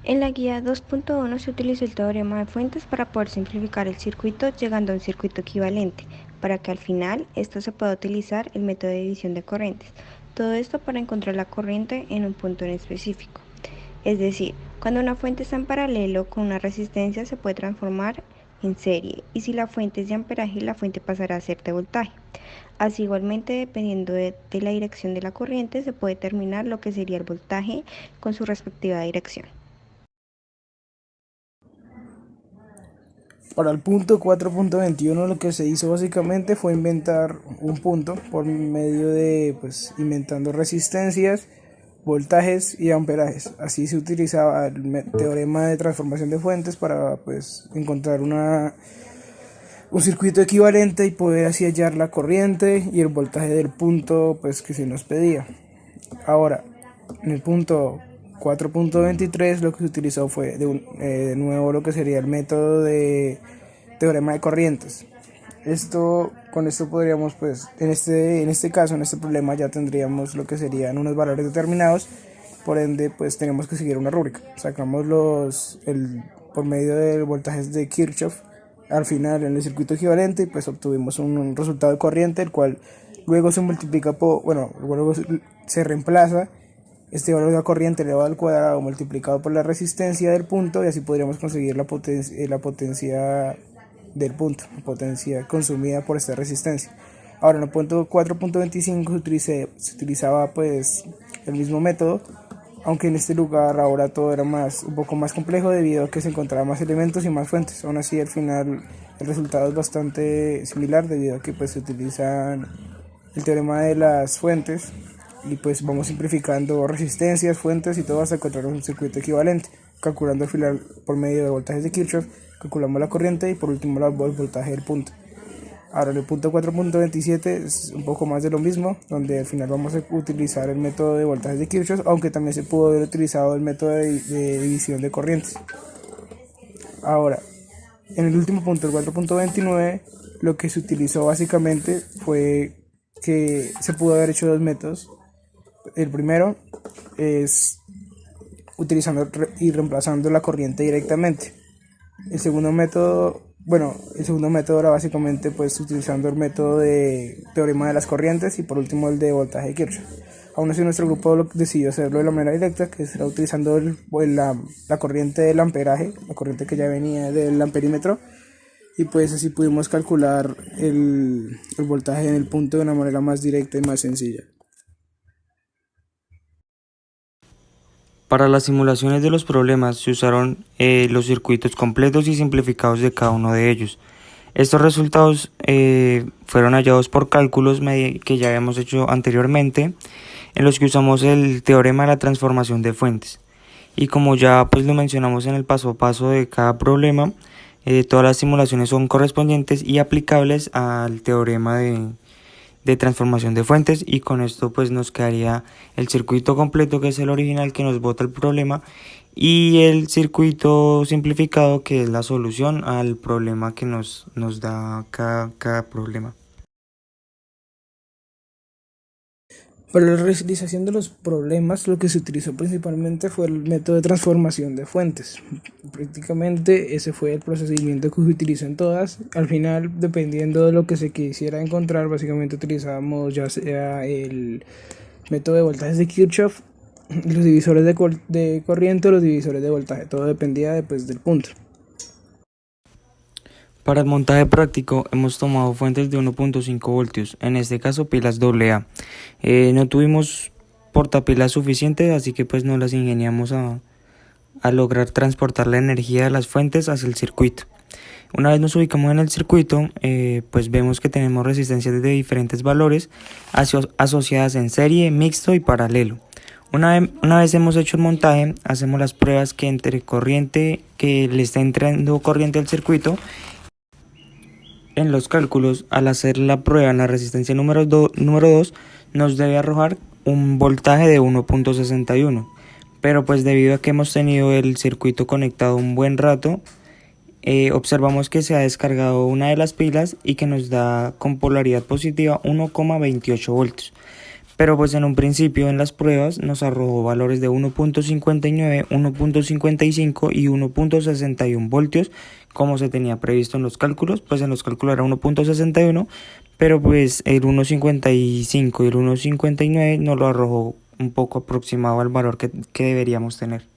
En la guía 2.1 se utilizó el teorema de Fuentes para poder simplificar el circuito llegando a un circuito equivalente, para que al final esto se pueda utilizar el método de división de corrientes. Todo esto para encontrar la corriente en un punto en específico. Es decir, cuando una fuente está en paralelo con una resistencia se puede transformar en serie, y si la fuente es de amperaje, la fuente pasará a ser de voltaje. Así igualmente, dependiendo de la dirección de la corriente, se puede determinar lo que sería el voltaje con su respectiva dirección. Para el punto 4.21 lo que se hizo básicamente fue inventar un punto por medio de, pues, inventando resistencias, voltajes y amperajes. Así se utilizaba el teorema de transformación de fuentes para, pues, encontrar un circuito equivalente y poder así hallar la corriente y el voltaje del punto, pues, que se nos pedía. Ahora, en el punto 4.23 lo que se utilizó fue de nuevo lo que sería el método de teorema de corrientes. Con esto podríamos, pues, en este caso, en este problema ya tendríamos lo que serían unos valores determinados, por ende, pues tenemos que seguir una rúbrica. Sacamos por medio de voltajes de Kirchhoff al final en el circuito equivalente y pues obtuvimos un resultado de corriente, el cual luego se multiplica luego se reemplaza este valor de la corriente elevado al cuadrado multiplicado por la resistencia del punto y así podríamos conseguir la potencia del punto, la potencia consumida por esta resistencia. Ahora en el punto 4.25 se utilizaba pues el mismo método, aunque en este lugar ahora todo era un poco más complejo debido a que se encontraban más elementos y más fuentes. Aún así al final el resultado es bastante similar debido a que pues se utilizan el teorema de las fuentes y pues vamos simplificando resistencias, fuentes y todo hasta encontrar un circuito equivalente, calculando al final por medio de voltajes de Kirchhoff, calculamos la corriente y por último el voltaje del punto. Ahora en el punto 4.27 es un poco más de lo mismo, donde al final vamos a utilizar el método de voltajes de Kirchhoff, aunque también se pudo haber utilizado el método de división de corrientes. Ahora, en el último punto, el 4.29, lo que se utilizó básicamente fue que se pudo haber hecho dos métodos. El primero es utilizando y reemplazando la corriente directamente. El segundo método, el segundo método era básicamente pues utilizando el método de teorema de las corrientes y por último el de voltaje de Kirchhoff. Aún así nuestro grupo decidió hacerlo de la manera directa, que será utilizando la corriente del amperaje, la corriente que ya venía del amperímetro, y pues así pudimos calcular el voltaje en el punto de una manera más directa y más sencilla. Para las simulaciones de los problemas se usaron los circuitos completos y simplificados de cada uno de ellos. Estos resultados fueron hallados por cálculos que ya habíamos hecho anteriormente, en los que usamos el teorema de la transformación de fuentes. Y como ya pues lo mencionamos en el paso a paso de cada problema, todas las simulaciones son correspondientes y aplicables al teorema de transformación de fuentes, y con esto pues nos quedaría el circuito completo, que es el original que nos bota el problema, y el circuito simplificado, que es la solución al problema que nos da cada problema. Para la realización de los problemas, lo que se utilizó principalmente fue el método de transformación de fuentes. Prácticamente ese fue el procedimiento que se utilizó en todas. Al final, dependiendo de lo que se quisiera encontrar, básicamente utilizábamos ya sea el método de voltajes de Kirchhoff, los divisores de corriente o los divisores de voltaje. Todo dependía después del punto. Para el montaje práctico hemos tomado fuentes de 1.5 voltios, en este caso pilas AA. No tuvimos portapilas suficientes, así que pues nos las ingeniamos a lograr transportar la energía de las fuentes hacia el circuito. Una vez nos ubicamos en el circuito, pues vemos que tenemos resistencias de diferentes valores asociadas en serie, mixto y paralelo. Una vez hemos hecho el montaje, hacemos las pruebas que le está entrando corriente al circuito. En los cálculos, al hacer la prueba en la resistencia número 2, nos debe arrojar un voltaje de 1.61. Pero pues debido a que hemos tenido el circuito conectado un buen rato, observamos que se ha descargado una de las pilas y que nos da con polaridad positiva 1,28 voltios. pero pues en un principio en las pruebas nos arrojó valores de 1.59, 1.55 y 1.61 voltios como se tenía previsto en los cálculos. Pues en los cálculos era 1.61, pero pues el 1.55 y el 1.59 nos lo arrojó un poco aproximado al valor que deberíamos tener.